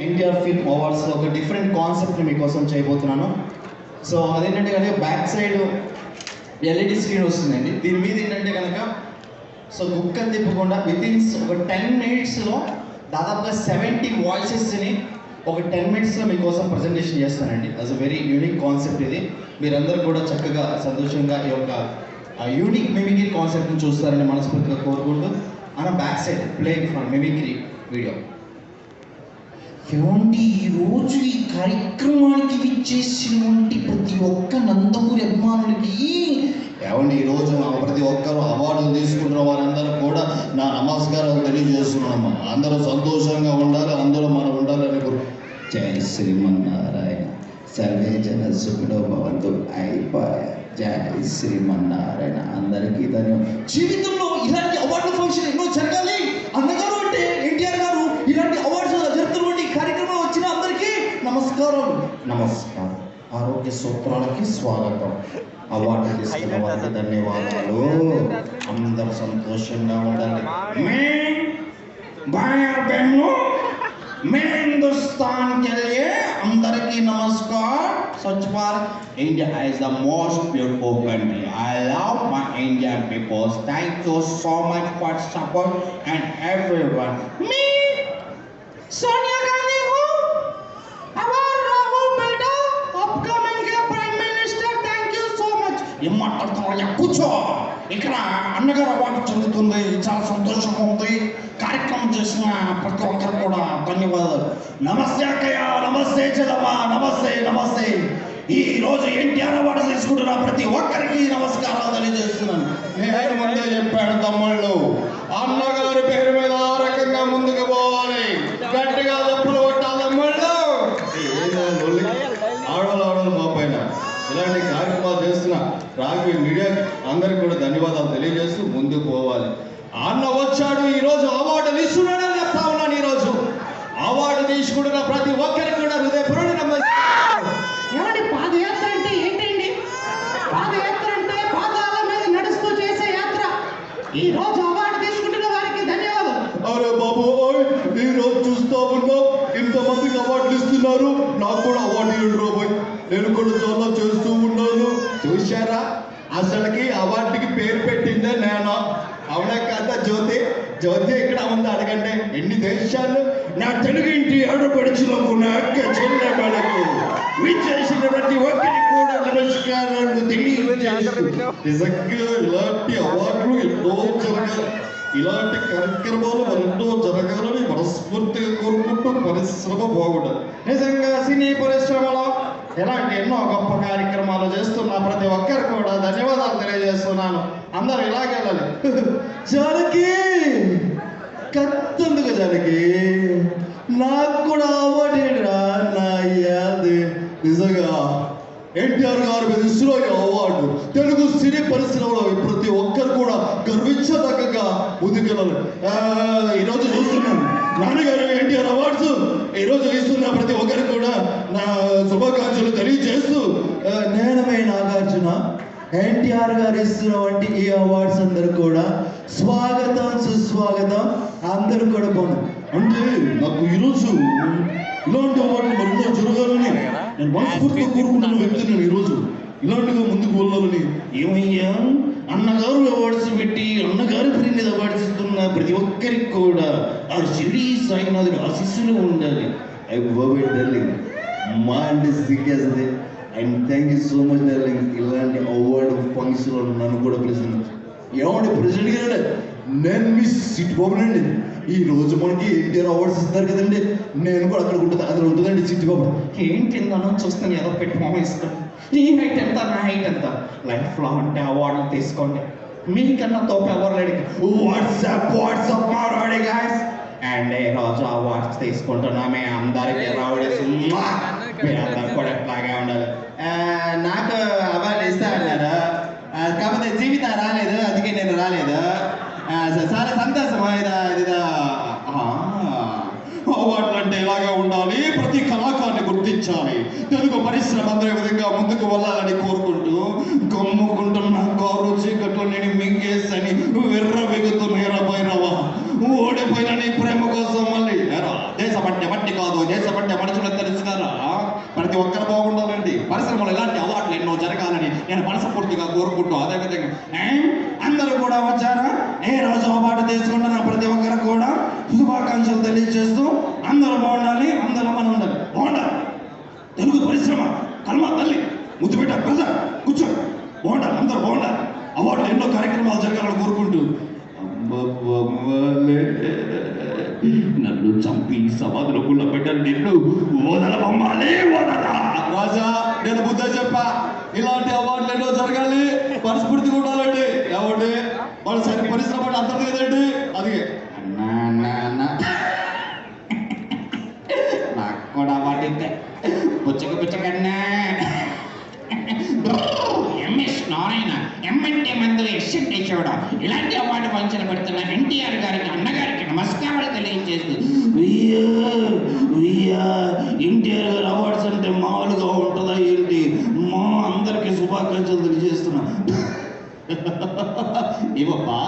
NTR film అవార్డ్స్లో ఒక different కాన్సెప్ట్ని మీకోసం చేయబోతున్నాను. సో అదేంటంటే కనుక బ్యాక్ సైడ్ ఎల్ఈడి స్క్రీన్ వస్తుందండి. దీని మీద ఏంటంటే కనుక సో గుక్కలు తిప్పకుండా వితిన్ ఒక 10 minutesలో దాదాపుగా 70 వాయిసెస్ని ఒక 10 minutesలో మీకోసం ప్రజెంటేషన్ చేస్తానండి. అస్ అ వెరీ యూనిక్ కాన్సెప్ట్ ఇది. మీరందరూ కూడా చక్కగా సంతోషంగా ఈ యొక్క యూనిక్ మిమిక్రీ కాన్సెప్ట్ని చూస్తారని మనస్ఫూర్తిగా కోరుకుంటూ మన back side play for mimicry video. ఏమండి, ఈరోజు ఈ కార్యక్రమానికి విచ్చేసినటువంటి ప్రతి ఒక్క నందమూరి అభిమానులకి ఏమండి, ఈరోజు ప్రతి ఒక్కరు అవార్డులు తీసుకుంటున్న వారందరూ కూడా నా నమస్కారాలు తెలియజేస్తున్నానమ్మా. అందరూ సంతోషంగా ఉండాలి, అందరూ మనం ఉండాలని జై శ్రీమన్నారాయణ, సర్వే జన సుఖినో భవంతు. అయిపోయా, జై శ్రీమన్నారాయణ. అందరికీ ధన్యవాదాలు. జీవితంలో ఇలాంటి అవార్డు ఫంక్షన్ ఎన్నో జరగాలి. అన్నగారు అంటే ఎన్టీఆర్ గారు ఇలాంటి అవార్డ్స్ జరుగుతున్నటువంటి కార్యక్రమం వచ్చిన అందరికీ నమస్కారం. నమస్కారం. ఆరోగ్య సూత్రాలకి స్వాగతం. అవార్డు తీసుకున్న వారికి ధన్యవాదాలు. అందరూ సంతోషంగా ఉండాలి. मैं हिंदुस्तान के लिए अंदर की नमस्कार. स्वच्छ Bharat, India is the most beautiful country. I love my Indian people. Thank you so much for support and everyone. Me, Sonia Gandhi हूँ. Our Rahul बेटा, upcoming के Prime Minister. Thank you so much. ये माట్లాడుతున్నాయా కూర్చో. ఇక్కడ అన్నగారు award చెందుతుంది, చాలా సంతోషంగా ఉంది. కార్యక్రమం చేసిన ప్రతి ఒక్కరు కూడా ధన్యవాదాలు. నమస్తే అక్కయ్య, నమస్తే చెల్లమ్మ, నమస్తే నమస్తే. ఈ రోజు ఎన్టీఆర్ అవార్డు తీసుకుంటున్న ప్రతి ఒక్కరికి నమస్కారాలు తెలియజేస్తున్నాను. నేను ముందే చెప్పాను తమ్ముళ్ళు, అన్నగారి పేరు మీద ఆ రకంగా ముందుకు పోవాలి. గట్టిగా తప్పులు కొట్టాలి తమ్ముళ్ళు. ఆడవాళ్ళు మా పైన ఇలాంటి కార్యక్రమాలు చేస్తున్న రాఘవి మీడియా అందరికి కూడా ధన్యవాదాలు తెలియజేస్తూ ముందుకు పోవాలి. అన్న వచ్చాడు, ఈరోజు అవార్డులు ఇస్తున్నాడని చెప్తా ఉన్నాను. ఈరోజు అవార్డు తీసుకుంటున్న ప్రతి ఒక్కరికి కూడా హృదయపూర్వక నమస్కారం. ఏమండి, పాదయాత్ర అంటే ఏంటండి? పాదయాత్ర అంటే పాదాల మీద నడుస్తూ చేసే యాత్ర. ఈ రోజు అవార్డు తీసుకుంటున్న వారికి ధన్యవాదాలు. అరే బాబు, ఈ రోజు చూస్తా ఉన్నాం ఇంతమందికి అవార్డులు ఇస్తున్నారు. నాకు కూడా అవార్డు ఇవ్వండి రోబోయ్. నేను కూడా చాలా చేస్తూ ఉన్నాను. చూశారా, అసలుకి అవార్డుకి పేరు పెట్టిందే నేను. అవునా కదా జ్యోతి? జ్యోతి ఇక్కడ ఉంది, అడగండి. ఎన్ని దేశాలు నా తెలుగు ఇంటి ఆడపడుచులకు, నా అక్క చెల్లెమ్మలకు విచ్చేసిన ప్రతి ఒక్కరికి కూడా నమస్కారాలు తెలియజేస్తూ నిజంగా ఇలాంటి అవార్డులు ఎన్నో జరగాలి, ఇలాంటి కార్యక్రమాలు మరెన్నో జరగాలని మనస్ఫూర్తిగా కోరుకుంటూ పరిశ్రమ బాగుండాలి. నిజంగా సినీ పరిశ్రమలో ఇలాంటి ఎన్నో గొప్ప కార్యక్రమాలు చేస్తున్న ప్రతి ఒక్కరికి కూడా ధన్యవాదాలు తెలియజేస్తున్నాను. అందరూ ఇలాగే వెళ్ళాలి. జానకి కత్తందుకు జానకి, నాకు కూడా అవార్డు ఏంటిరా నా యాది. నిజంగా ఎన్టీఆర్ గారి మీద ఇస్తున్న అవార్డు తెలుగు సినీ పరిశ్రమలో ప్రతి ఒక్కరు కూడా గర్వించదగ్గగా ముందుకెళ్ళాలి. ఈరోజు చూస్తున్నాను నాన్నగారు ఎన్టీఆర్ అవార్డ్స్ ఈరోజు ఇస్తున్న ప్రతి ఒక్కరికి కూడా నా శుభాకాంక్షలు తెలియజేస్తూ, నేనమే నాగార్జున ఎన్టీఆర్ గారు ఇస్తున్నటువంటి ఈ అవార్డ్స్ అందరూ కూడా స్వాగతం సుస్వాగతం. అందరూ కూడా బాగుంది. అంటే నాకు ఈరోజు ఇలాంటి అవార్డులు మరెన్నో జరగాలని నేను మనస్ఫూర్తిగా కోరుకుంటున్న వ్యక్తి. నేను ఈరోజు ఇలాంటిగా ముందుకు వెళ్ళాలని. ఏమయ్యా, అన్నగారు అవార్డ్స్ పెట్టి అన్నగారి పేరు మీద అవార్డ్స్ ఇస్తున్న ప్రతి ఒక్కరికి కూడా ఆ షిరిడి సాయినాథుడు ఆశీస్సులు ఉండాలి. I love it darling. మా అంటే సిగ్గేస్తుంది. And thank you so much darling. ఇలాంటి అవార్డు ఫంక్షన్లో నన్ను కూడా ప్రెసిడెంట్ ఏమంటే ప్రెసిడెంట్ గారు నేను మీ సిట్ బాబునండి. ఈ రోజు మనకి ఎన్టీఆర్ అవార్డ్స్ ఇస్తారు కదండి, నేను కూడా అక్కడ ఉంటుంది. అక్కడ ఉంటుందండి సిట్ బాబు. ఏంటి నన్ను చూస్తాను ఏదో పెట్టి మామ ఇస్తాను. నీ హైట్ ఎంత, నా హైట్ ఎంత, లైఫ్లో అంటే అవార్డులు తీసుకోండి. మీకన్నా తోపు ఎవరు లేడు. WhatsApp మారాడి guys. అండ్ ఈ రోజు అవార్డ్స్ తీసుకుంటున్నామే అందరికీ రౌడీస్. మీరందరూ కూడా ఎట్లాగే ఉండాలి. నాకు అవార్డు ఇస్తా అన్నారు, కాకపోతే జీవితం రాలేదు, అందుకే నేను రాలేదు. చాలా సంతోషం. అవార్డులు అంటే ఇలాగే ఉండాలి, ప్రతి కళాకారుని గుర్తించాలి, తెలుగు పరిశ్రమ అందరి విధంగా ముందుకు వెళ్ళాలని కోరుకుంటూ గమ్ముకుంటున్న కారు చీకట్లో నేను మింగేసని వెర్ర వెగుతున్నారా భైరవ. ఓడిపోయిన నీ ప్రేమ కోసం మళ్ళీ దేశ బట్టి కాదు, దేశ ప్రతి ఒక్కరు బాగుండాలండి. పరిశ్రమలో ఇలాంటి అవార్డులు ఎన్నో జరగాలని నేను మనస్ఫూర్తిగా కోరుకుంటూ, అదేవిధంగా అందరూ కూడా వచ్చారా? ఏ రోజు అవార్డు తీసుకుంటున్న ప్రతి ఒక్కరు కూడా శుభాకాంక్షలు తెలియజేస్తూ అందరూ బాగుండాలి, అందరూ మనం ఉండాలి. బాగుండాలి తెలుగు పరిశ్రమ, కల్మా తల్లి, ముద్దుబిడ్డ ప్రజ కూర్చో, బాగుండాలి, అందరూ బాగుండాలి. అవార్డులు ఎన్నో కార్యక్రమాలు జరగాలని కోరుకుంటూ, నన్ను చంపి సమాధిలో గుళ్ళ పెట్టారు, నిన్ను వదలబొమ్మాలే వదలా. రాజా, నేను బుద్ధ చెప్పా, ఇలాంటి అవార్డులు ఎన్నో జరగాలి, మనస్ఫూర్తి ఉండాలండి. ఏమండి మన సరి పరిశ్రమ అంతది కదండి. అది నాకు కూడా అవార్డు ఇద్దే పుచ్చకన్నా. ఎంఎస్ నారాయణ, ఎంఎన్టీ మందు ఎస్ఎన్టీ చూడం ఇలాంటి అవార్డు ఫంక్షన్ పెడుతున్న ఎన్టీఆర్ గారికి అన్నగారికి నమస్కారాలు తెలియజేస్తూ, ఎన్టీఆర్ గారు అవార్డ్స్ అంటే మామూలుగా ఉంటుందా ఏంటి? మా అందరికి శుభాకాంక్షలు తెలియజేస్తున్నా. ఇవ్వబ్బా,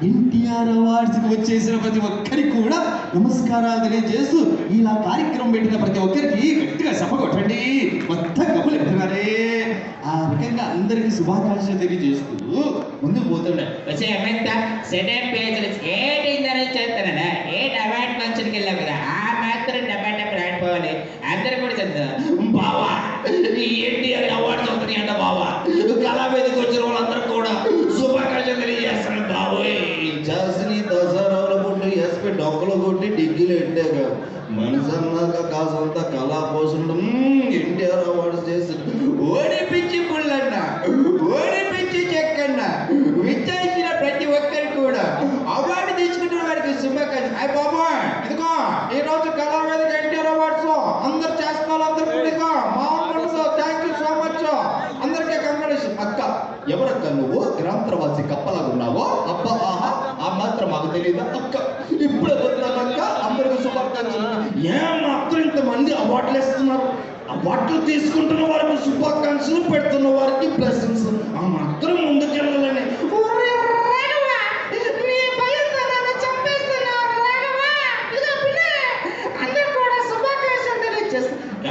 ఎన్టీఆర్ అవార్డ్స్కి వచ్చేసిన ప్రతి ఒక్కరికి కూడా నమస్కారాలు తెలియజేస్తూ ఇలా కార్యక్రమం పెట్టిన ప్రతి ఒక్కరికి గట్టిగా సభ కొట్టండి. మొత్తం కబులు ఎత్తున్నారే. ఆ రకంగా అందరికి శుభాకాంక్షలు తెలియజేస్తూ ముందుకు పోతుండే. వచ్చే ఎంత సెటప్ పేజీలు ఏటిందని చేస్తానన్నా, ఏటి అవార్డు ఫంక్షన్కి వెళ్ళాం కదా, ఆ మాత్రం డబ్బా ఆడిపోవాలి. అందరూ కూడా చెప్తారు, బావా ఈ ఎన్టీఆర్ అవార్డ్స్ వస్తున్నాయి అంట బావా, కళా మీదకి వచ్చిన వాళ్ళందరూ కూడా శుభాకాంక్షలు తెలియజేస్తాను బాబోయ్. జాస్ని దసరాల పుట్టి ఎస్పీ డొక్కలు కొట్టి డిగ్రీలు ఎట్టాక మనసన్నాక కాసంతా కళా పోషణ ఎన్టీఆర్ అవార్డ్స్ చేసి ఓడిపించి పుల్లన్న, ఓడిపించి చెక్కన్న, విచ్చేసిన ప్రతి ఒక్కరికి కూడా అవార్డు తీసుకుంటున్న వారికి శుభాకాంక్షలు. అయ్య బాబా, ఇదిగో ఈ రోజు కళా వేదిక ఎన్టీఆర్ అవార్డ్స్ అందరు చేస్తున్నారు, అందరు కూడా థ్యాంక్ యూ సో మచ్, అందరికీ కంగ్రాచులేషన్. అక్క, ఎవరక్క నువ్వు? గ్రాంతరవాసి కప్పలాగా ఉన్నావో? అబ్బా, ఆహా, ఆ మాత్రం మాకు తెలియదు అక్క. ఇప్పుడే వస్తున్నాక అందరికి శుభాకాంక్షలు. ఏమాత్రం ఇంతమంది అవార్డులు ఇస్తున్నారు, అవార్డులు తీసుకుంటున్న వారికి శుభాకాంక్షలు, పెడుతున్న వారికి బ్లెస్సింగ్స్. ఆ మాత్రం ముందుకెళ్ళాలని.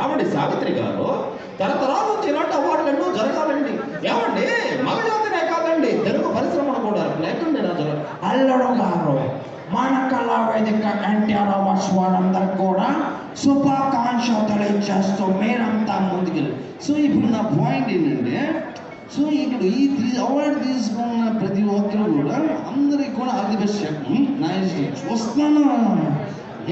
ఏమండి సావిత్రి గారు, తరతరాల నుంచి ఇలాంటి అవార్డులు ఎన్నో జరగాలండి. ఏమండి మగజాతినే కాదండి, తెలుగు పరిశ్రమను కూడా లేకుండా అల్లడం గారు, మన కళా వేదిక ఎన్టీఆర్ అవార్డ్స్ వాళ్ళందరికీ కూడా శుభాకాంక్షలు తెలియజేస్తూ మీరంతా ముందుకెళ్ళి. సో ఇప్పుడు నా పాయింట్ ఏంటంటే, సో ఇప్పుడు ఈ అవార్డు తీసుకున్న ప్రతి ఒక్కరు కూడా అందరికి కూడా ఆల్ ది బెస్ట్ చెప్పు. నా చూస్తున్నాను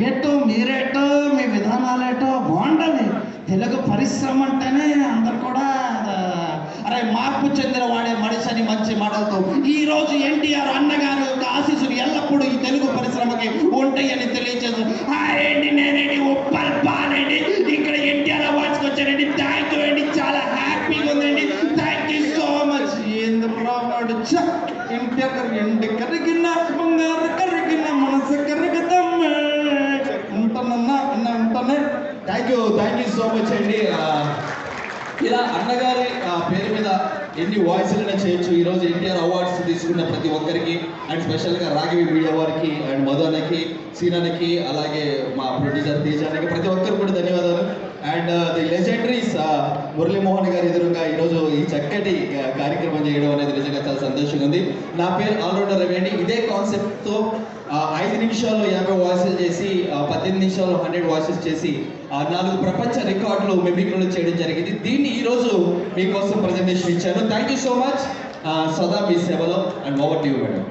ఏటో మీరేటో మీ విధానాలేటో బాగుంటుంది. తెలుగు పరిశ్రమ అంటేనే అందరు కూడా అరే మార్పు చెందిన వాడే మనిషి అని మంచి మాటలతో ఈరోజు ఎన్టీఆర్ అన్నగారు యొక్క ఆశీస్సులు ఎల్లప్పుడూ ఈ తెలుగు పరిశ్రమకి ఉంటాయని తెలియజేస్తాను. హాయండి, నేనండి ఉప్పల్ బాలండి, ఇక్కడ ఎన్టీఆర్ అవార్డ్స్కి వచ్చానండి. థ్యాంక్ యూ అండి, చాలా హ్యాపీగా ఉందండి. Thank you so much. ఏంద్రాడు ఎన్టీఆర్ గారు ఎండి కరిగిన బంగారు కరిగిన మనసు కరిగదమ్మ ఉంటానన్నా ఉంటానే. థ్యాంక్ యూ సో మచ్ అండి. ఇలా అన్నగారి పేరు మీద ఎన్ని వాయిస్లైనా చేయొచ్చు. ఈరోజు ఎన్టీఆర్ అవార్డ్స్ తీసుకున్న ప్రతి ఒక్కరికి, అండ్ స్పెషల్గా రాఘవి మీడియా వారికి, అండ్ మధు అన్నకి, సీనానికి, అలాగే మా ప్రొడ్యూసర్ తేజానికి, ప్రతి ఒక్కరికి కూడా ధన్యవాదాలు. అండ్ ది లెజెండరీస్ మురళీమోహన్ గారి ఎదురుగా ఈరోజు ఈ చక్కటి కార్యక్రమం చేయడం అనేది నిజంగా చాలా సంతోషంగా ఉంది. నా పేరు ఆల్రౌండర్ రవి అండి. ఇదే కాన్సెప్ట్తో 5 నిమిషాల్లో 50 వాయిస్లు చేసి 18 నిమిషాల్లో 100 వాయిసెస్ చేసి 4 ప్రపంచ రికార్డులు మిమిక్రీలు చేయడం జరిగింది. దీన్ని ఈరోజు మీకోసం ప్రజెంటేషన్ ఇచ్చాను. Thank you so much. సదా మీ సేవలో. And over to you madam.